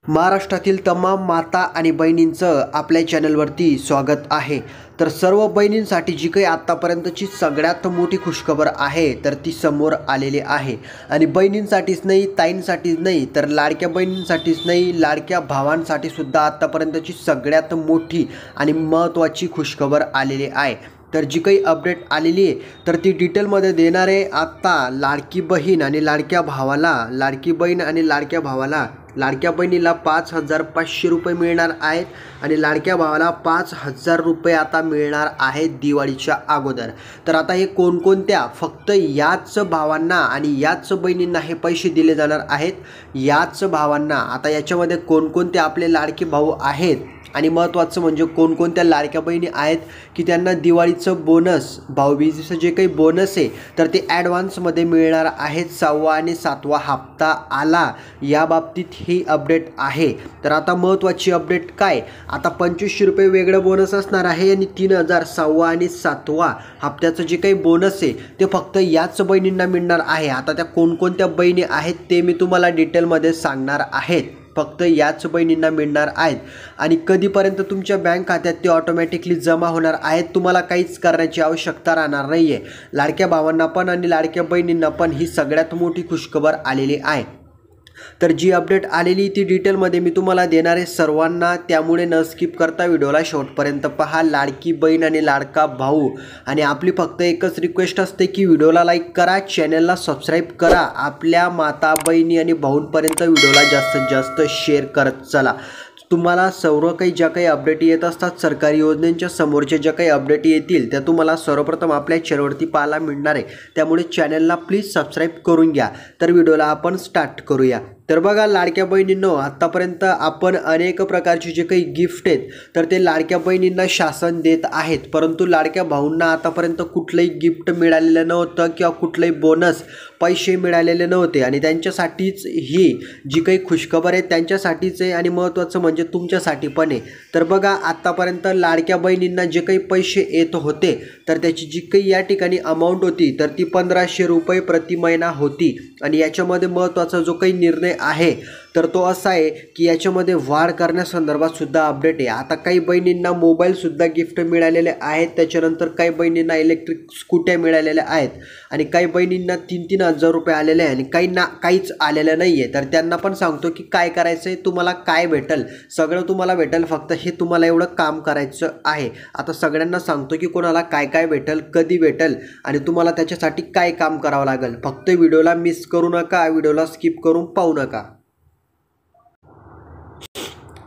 महाराष्ट्रातील तमाम माता आणि बहिणींचं आपल्या चॅनलवरती स्वागत आहे। तर सर्व बहिणींसाठी जी काही आत्तापर्यंतची सगळ्यात मोठी खुशखबर आहे तर ती समोर आलेली आहे। आणि बहिणींसाठीच नाही, ताईंसाठीच नाही, तर लाडक्या बहिणींसाठीच नाही, लाडक्या भावांसाठी सुद्धा आत्तापर्यंतची सगळ्यात मोठी आणि महत्त्वाची खुशखबर आलेली आहे। तर जी काही अपडेट आलेली आहे तर ती डिटेलमध्ये देणार आहे। आत्ता लाडकी बहीण आणि लाडक्या भावाला लाडक्या बहिणीला 5,500 रुपये मिळणार आहेत आणि लाडक्या भावाला 5,000 रुपये आता मिळणार आहेत दिवाळीच्या अगोदर। तर आता हे कोणकोणत्या फक्त याच भावांना आणि याच बहिणींना हे पैसे दिले जाणार आहेत। याच भावांना आता याच्यामध्ये कोणकोणते आपले लाडके भाऊ आहेत आणि महत्त्वाचं म्हणजे कोणकोणत्या लाडक्या बहिणी आहेत की त्यांना दिवाळीचं बोनस, भाऊबीजेचं जे काही बोनस आहे तर ते ॲडव्हान्समध्ये मिळणार आहेत। 6वा आणि 7वा हप्ता आला याबाबतीत ही अपडेट आहे। तर आता महत्त्वाची अपडेट काय, आता 2500 रुपये वेगळं बोनस असणार आहे आणि 3,000 6वा आणि 7वा हप्त्याचं जे काही बोनस आहे ते फक्त याच बहिणींना मिळणार आहे। आता त्या कोणकोणत्या बहिणी आहेत ते मी तुम्हाला डिटेलमध्ये सांगणार आहेत। फक्त याच बहिणींना मिळणार आहेत आणि कधीपर्यंत तुमच्या बँक खात्यात ते ऑटोमॅटिकली जमा होणार आहेत। तुम्हाला काहीच करण्याची आवश्यकता राहणार नाही आहे। लाडक्या भावांना पण आणि लाडक्या बहिणींना पण ही सगळ्यात मोठी खुशखबर आलेली आहे। तर जी अपडेट आलेली ती डिटेलमध्ये मी तुम्हाला देणार आहे सर्वांना, त्यामुळे न स्किप करता व्हिडिओला शेवटपर्यंत पहा। लाडकी बहीण आणि लाडका भाऊ आणि आपली फक्त एकच रिक्वेस्ट असते की व्हिडिओला लाईक करा, चॅनलला सबस्क्राईब करा, आपल्या माता बहिणी आणि भाऊंपर्यंत व्हिडिओला जास्तीत जास्त शेअर करत चला। तुम्हाला सर्व काही ज्या काही अपडेट येत असतात सरकारी योजनांच्या समोरच्या ज्या काही अपडेट येतील त्या तुम्हाला सर्वप्रथम आपल्या चॅनलवरती पाहायला मिळणार आहे, त्यामुळे चॅनलला प्लीज सबस्क्राईब करून घ्या। तर व्हिडिओला आपण स्टार्ट करूया। तर बघा लाडक्या बहिणींनो, आत्तापर्यंत आपण अनेक प्रकारचे जे काही गिफ्ट आहेत तर ते लाडक्या बहिणींना शासन देत आहेत, परंतु लाडक्या भाऊंना आतापर्यंत कुठलंही गिफ्ट मिळालेलं नव्हतं किंवा कुठलंही बोनस पैसे मिळालेले नव्हते आणि त्यांच्यासाठीच ही जी काही खुशखबर आहे त्यांच्यासाठीच आहे आणि महत्त्वाचं म्हणजे तुमच्यासाठी पण आहे। तर बघा आत्तापर्यंत लाडक्या बहिणींना जे काही पैसे येत होते तर त्याची जी काही या ठिकाणी अमाऊंट होती तर ती 1,500 रुपये प्रति महिना होती आणि याच्यामध्ये महत्त्वाचा जो काही निर्णय आहे तर तो असा आहे की याच्यामध्ये वाढ करण्यासंदर्भात सुद्धा अपडेट आहे। आता काही बहिणींना मोबाईलसुद्धा गिफ्ट मिळालेले आहेत, त्याच्यानंतर काही बहिणींना इलेक्ट्रिक स्कूट्या मिळालेल्या आहेत आणि काही बहिणींना 3,000 रुपये आलेले आहे आणि काहींना काहीच आलेलं नाही आहे। तर त्यांना पण सांगतो की काय करायचं आहे, तुम्हाला काय भेटेल सगळं तुम्हाला भेटेल, फक्त हे तुम्हाला एवढं काम करायचं आहे। आता सगळ्यांना सांगतो की कोणाला काय काय भेटेल, कधी भेटेल आणि तुम्हाला त्याच्यासाठी काय काम करावं लागेल। फक्त व्हिडिओला मिस करू नका, व्हिडिओला स्किप करून पाहू नका।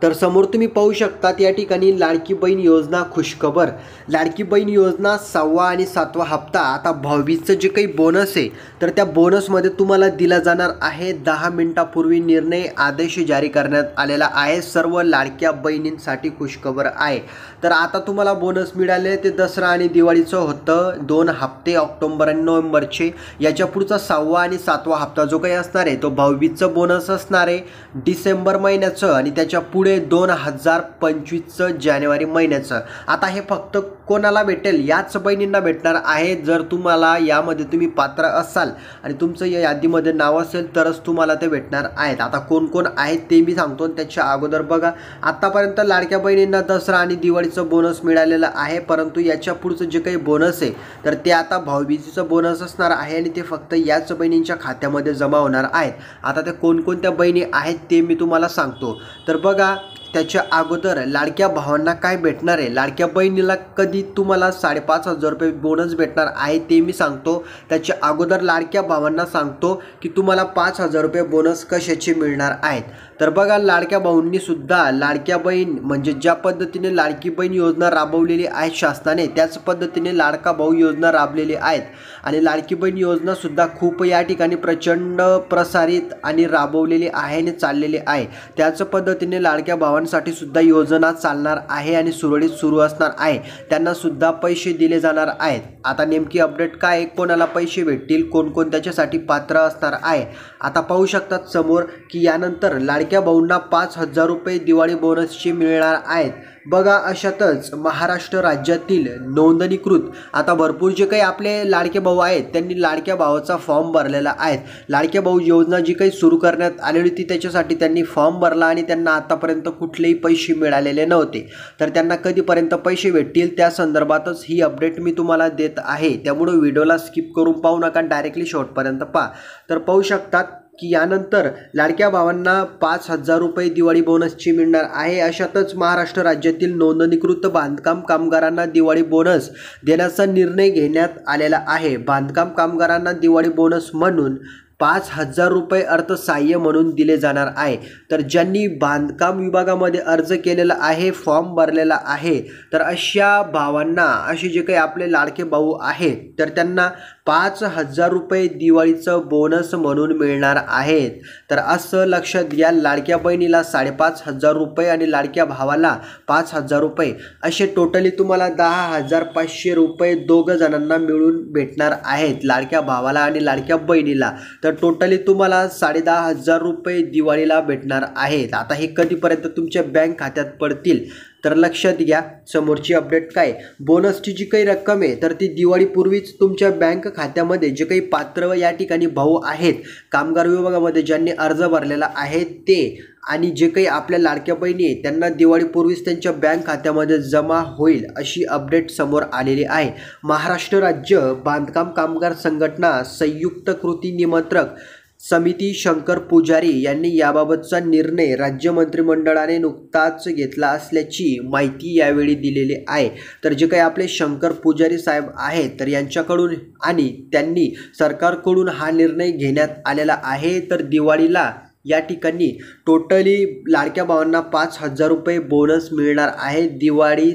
तर समोर तुम्ही पाहू शकतात या ठिकाणी लाडकी बहीण योजना खुशखबर, लाडकी बहीण योजना 6वा आणि 7वा हप्ता। आता भाऊबीजेचं जे काही बोनस आहे तर त्या बोनसमध्ये तुम्हाला दिला जाणार आहे। 10 मिनिटापूर्वी निर्णय आदेश जारी करण्यात आलेला आहे। सर्व लाडक्या बहिणींसाठी खुशखबर आहे। तर आता तुम्हाला बोनस मिळाले ते दसरा आणि दिवाळीचं होतं, 2 हप्ते ऑक्टोबर आणि नोव्हेंबरचे। याच्या पुढचा 6वा आणि 7वा हप्ता जो काही असणार आहे तो भाऊबीजेचं बोनस असणार आहे डिसेंबर महिन्याचं आणि त्याच्या पुढे 2025चं जानेवारी महिन्याचं। आता हे फक्त कोणाला भेटेल, याच बहिणींना भेटणार आहे। जर तुम्हाला यामध्ये तुम्ही पात्र असाल आणि तुमचं या यादीमध्ये नाव असेल तरच तुम्हाला ते भेटणार आहेत। आता कोण कोण आहेत ते मी सांगतो। त्याच्या अगोदर बघा आतापर्यंत लाडक्या बहिणींना दसरा आणि दिवाळीचं बोनस मिळालेलं आहे, परंतु याच्या पुढचं जे काही बोनस आहे तर ते आता भाऊबीजेचं बोनस असणार आहे आणि ते फक्त याच बहिणींच्या खात्यामध्ये जमा होणार आहेत। आता ते कोणकोणत्या बहिणी आहेत ते मी तुम्हाला सांगतो। तर बघा त्याच्या अगोदर लाडक्या भावांना काय भेटणार आहे, लाडक्या बहिणीला कधी तुम्हाला 5,500 रुपये बोनस भेटणार आहे ते मी सांगतो। त्याच्या अगोदर लाडक्या भावांना सांगतो की तुम्हाला 5,000 रुपये बोनस कशाचे मिळणार आहेत। तर बघा लाडक्या भाऊंनी सुद्धा लाडक्या बहीण म्हणजे ज्या पद्धतीने लाडकी बहीण योजना राबवलेली आहे शासनाने त्याच पद्धतीने लाडका भाऊ योजना राबवलेली आहेत आणि लाडकी बहीण योजना सुद्धा खूप या ठिकाणी प्रचंड प्रसारित आणि राबवलेली आहे आणि चाललेली आहे। त्याच पद्धतीने लाडक्या भावांसाठी सुद्धा योजना चालणार आहे आणि सुरळीत सुरू असणार आहे, त्यांना सुद्धा पैसे दिले जाणार आहेत। आता नेमकी अपडेट काय, कोणाला पैसे भेटतील, कोण कोण त्याच्यासाठी पात्र असणार आहे। आता पाहू शकतात समोर की यानंतर लाडक्या भाऊंना 5,000 रुपये दिवाळी बोनसचे मिळणार आहेत। बघा अशातच महाराष्ट्र राज्यातील नोंदणीकृत आता भरपूर जे काही आपले लाडके भाऊ आहेत त्यांनी लाडक्या भावाचा फॉर्म भरलेला आहे। लाडक्या भाऊ योजना जी काही सुरू करण्यात आलेली होती त्याच्यासाठी त्यांनी फॉर्म भरला आणि त्यांना आतापर्यंत कुठलेही पैसे मिळालेले नव्हते। तर त्यांना कधीपर्यंत पैसे भेटतील त्या संदर्भातच ही अपडेट मी तुम्हाला देत आहे, त्यामुळे व्हिडिओला स्किप करून पाहू नका, डायरेक्टली शेवटपर्यंत पहा। तर पाहू शकतात की यानंतर लाडक्या भावांना 5,000 रुपये दिवाळी बोनसची मिळणार आहे। अशातच महाराष्ट्र राज्यातील नोंदणीकृत बांधकाम कामगारांना दिवाळी बोनस देण्याचा निर्णय घेण्यात आलेला आहे। बांधकाम कामगारांना दिवाळी बोनस म्हणून 5,000 रुपये अर्थसहाय्य म्हणून दिले जाणार आहे। तर ज्यांनी बांधकाम विभागामध्ये अर्ज केलेला आहे, फॉर्म भरलेला आहे, तर अशा भावांना, असे जे काही आपले लाडके भाऊ आहेत तर त्यांना 5,000 रुपये दिवाळीचं बोनस म्हणून मिळणार आहेत। तर असं लक्षात घ्या, लाडक्या बहिणीला 5,500 रुपये आणि लाडक्या भावाला 5,000 रुपये असे टोटली तुम्हाला 10,500 रुपये दोघं जणांना मिळून भेटणार आहेत, लाडक्या भावाला आणि लाडक्या बहिणीला। तर टोटली तुम्हाला 10,500 रुपये दिवाळीला भेटणार आहेत। आता हे कधीपर्यंत तुमच्या बँक खात्यात पडतील तर लक्षात घ्या, समोरची अपडेट काय, बोनसची जी काही रक्कम आहे तर ती दिवाळीपूर्वीच तुमच्या बँक खात्यामध्ये जे काही पात्र या ठिकाणी भाऊ आहेत कामगार विभागामध्ये ज्यांनी अर्ज भरलेला आहे ते, आणि जे काही आपल्या लाडक्या बहिणी आहेत त्यांना दिवाळीपूर्वीच त्यांच्या बँक खात्यामध्ये जमा होईल अशी अपडेट समोर आलेली आहे। महाराष्ट्र राज्य बांधकाम कामगार संघटना संयुक्त कृती निमंत्रक समिती शंकर पुजारी यांनी याबाबतचा निर्णय राज्य मंत्रिमंडळाने नुकताच घेतला असल्याची माहिती यावेळी दिलेली आहे। तर जे काही आपले शंकर पुजारी साहेब आहेत तर यांच्याकडून आणि त्यांनी सरकारकडून हा निर्णय घेण्यात आलेला आहे। तर दिवाळीला या ठिकाणी टोटली लाडक्या भावांना 5,000 रुपये बोनस मिळणार आहे दिवाळी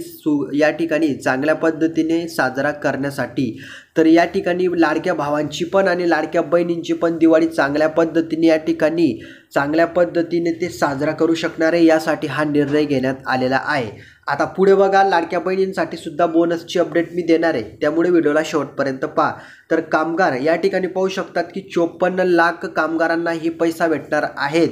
या ठिकाणी चांगल्या पद्धतीने साजरा करण्यासाठी। तर या ठिकाणी लाडक्या भावांची पण आणि लाडक्या बहिणींची पण दिवाळी चांगल्या पद्धतीने या ठिकाणी चांगल्या पद्धतीने ते साजरा करू शकणार आहे, यासाठी हा निर्णय घेण्यात आलेला आहे। आता पुढे बघा, लाडक्या बहिणींसाठी सुद्धा बोनसची अपडेट मी देणार आहे, त्यामुळे व्हिडिओला शेवटपर्यंत पहा। तर कामगार या ठिकाणी पाहू शकतात की 54 लाख कामगारांना ही पैसा भेटणार आहेत।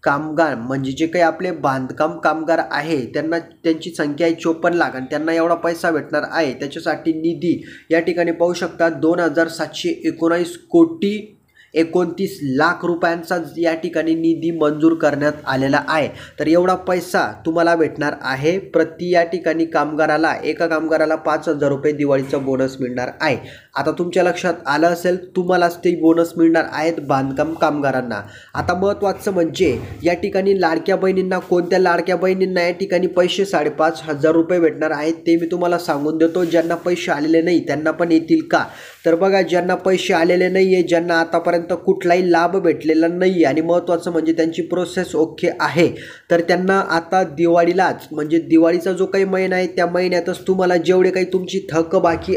कामगार म्हणजे जे काही आपले बांधकाम कामगार आहे त्यांना, त्यांची संख्या आहे 54 लाख आणि त्यांना एवढा पैसा भेटणार आहे। त्याच्यासाठी निधी या ठिकाणी पाहू शकतात 2,719 कोटी 29 लाख रुपयांचा या ठिकाणी निधी मंजूर करण्यात आलेला आहे। तर एवढा पैसा तुम्हाला भेटणार आहे प्रति या ठिकाणी कामगाराला, एका कामगाराला 5,000 रुपये दिवाळीचा बोनस मिळणार आहे। आता तुमच्या लक्षात आलं असेल तुम्हालाच ते बोनस मिळणार आहेत बांधकाम कामगारांना। आता महत्त्वाचं म्हणजे या ठिकाणी लाडक्या बहिणींना, कोणत्या लाडक्या बहिणींना या ठिकाणी पैसे 5,500 रुपये भेटणार आहेत ते मी तुम्हाला सांगून देतो। ज्यांना पैसे आलेले नाही त्यांना पण येतील का, तर बघा, ज्यांना पैसे आलेले नाही आहे, ज्यांना आतापर्यंत कुठलाही लाभ भेटलेला नाही आणि महत्त्वाचं म्हणजे त्यांची प्रोसेस ओके आहे, तर त्यांना आता दिवाळीलाच म्हणजे दिवाळीचा जो काही महिना आहे त्या महिन्यातच तुम्हाला जेवढे काही तुमची थकबाकी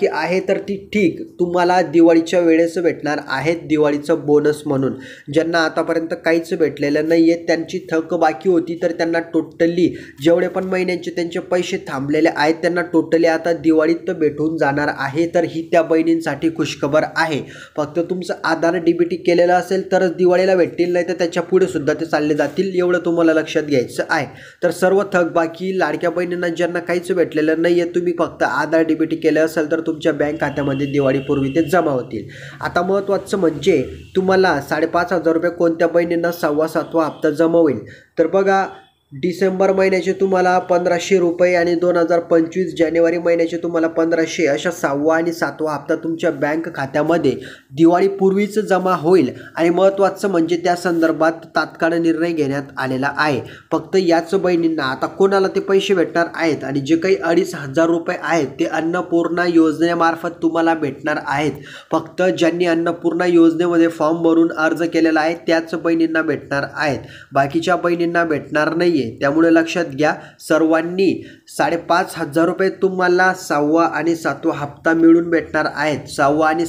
आहे तर ती ठीक तुम्हाला दिवाळीच्या वेळेस भेटणार आहेत दिवाळीचं बोनस म्हणून। ज्यांना आतापर्यंत काहीच भेटलेलं नाही आहे, त्यांची थकबाकी होती तर त्यांना टोटली जेवढे पण महिन्यांचे त्यांचे पैसे थांबलेले आहेत त्यांना टोटली आता दिवाळीत भेटून जाणार आहे। तर ही त्या बहिणींसाठी खुशखबर आहे। फक्त तुमचं आधार डीबीटी केलेलं असेल तरच दिवाळीला भेटतील, नाही तर त्याच्या पुढे सुद्धा ते चालले जातील, एवढं तुम्हाला लक्षात घ्यायचं आहे। तर सर्व थकबाकी लाडक्या बहिणींना ज्यांना काहीच भेटलेलं नाही आहे, तुम्ही फक्त आधार डीबीटी केलं असेल तर तुमच्या बँक खात्यामध्ये दिवाळीपूर्वी ते जमा होतील। आता महत्त्वाचं म्हणजे तुम्हाला 5,500 रुपये कोणत्या बहिणींना 6वा 7वा हप्ता जमा होईल, तर बघा, डिसेंबर महिन्याचे तुम्हाला 1,500 रुपये आणि 2025 जानेवारी महिन्याचे तुम्हाला 1,500 अशा 6वा आणि 7वा हप्ता तुमच्या बँक खात्यामध्ये दिवाळीपूर्वीच जमा होईल। आणि महत्त्वाचं म्हणजे त्या संदर्भात तात्काळ निर्णय घेण्यात आलेला आहे। फक्त याच बहिणींना आता कोणाला ते पैसे भेटणार आहेत आणि जे काही 2,500 रुपये आहेत ते अन्नपूर्णा योजनेमार्फत तुम्हाला भेटणार आहेत। फक्त ज्यांनी अन्नपूर्णा योजनेमध्ये फॉर्म भरून अर्ज केलेला आहे त्याच बहिणींना भेटणार आहेत, बाकीच्या बहिणींना भेटणार नाही। त्यामुळे लक्षात घ्या, सर्वांनी 5,500 रुपये तुम्हाला 6वा आणि 7वा हप्ता मिळून भेटणार आहेत। 6वा आणि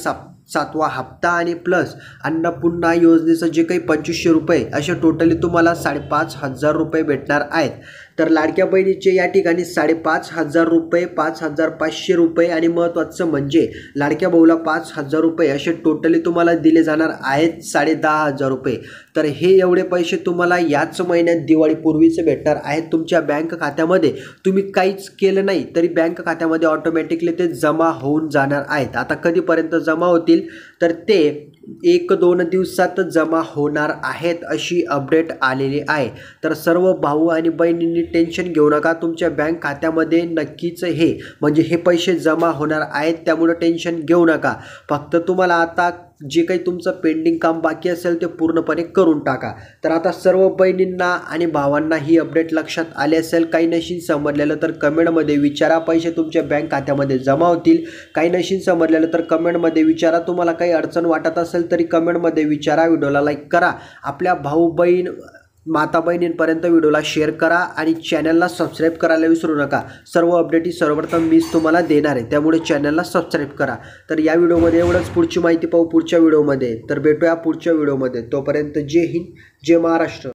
7वा हप्ता आणि प्लस अन्नपूर्णा योजनेचं जे काही 2,500 रुपये असे टोटली तुम्हाला 5,500 रुपये भेटणार आहेत। तर लाडक्या बहिणीचे या ठिकाणी 5,500 रुपये, 5,500 रुपये आणि महत्त्वाचं म्हणजे लाडक्या भाऊला 5,000 रुपये असे टोटली तुम्हाला दिले जाणार आहेत 10,500 रुपये. तर हे एवढे पैसे तुम्हाला याच महिन्यात दिवाळीपूर्वीच भेटणार आहेत तुमच्या बँक खात्यामध्ये. तुम्ही काहीच केलं नाही तरी बँक खात्यामध्ये ऑटोमॅटिकली ते जमा होऊन जाणार आहेत. आता कधीपर्यंत जमा होतील तर ते 1-2 दिवसात जमा होणार आहेत अशी अपडेट आलेली आहे. तर सर्व भाऊ आणि बहिणींनी टेन्शन घेऊ नका, तुमच्या बँक खात्यामध्ये नक्कीच हे पैसे जमा होणार आहेत, त्यामुळे टेन्शन घेऊ नका. फक्त तुम्हाला आता जे काही तुमचं पेंडिंग काम बाकी असेल ते पूर्णपणे करून टाका. तर आता सर्व बहिणींना आणि भावांना ही अपडेट लक्षात आली असेल. काही नशीन समजलेलं तर कमेंटमध्ये विचारा. पैसे तुमच्या बँक खात्यामध्ये जमा होतील. काही नशीन समजलेलं तर कमेंटमध्ये विचारा. तुम्हाला काही अडचण वाटत असेल तरी कमेंटमध्ये विचारा. व्हिडिओला लाईक करा. आपल्या भाऊ बहीण माता बहिणींपर्यंत व्हिडिओला शेअर करा आणि चॅनलला सबस्क्राईब करायला विसरू नका. सर्व अपडेट सर्वप्रथम मीच तुम्हाला देणार आहे, त्यामुळे चॅनलला सबस्क्राईब करा. तर या व्हिडिओमध्ये एवढंच. पुढची माहिती पाहू पुढच्या व्हिडिओमध्ये. तर भेटूया पुढच्या व्हिडिओमध्ये. तोपर्यंत जय हिंद, जय महाराष्ट्र.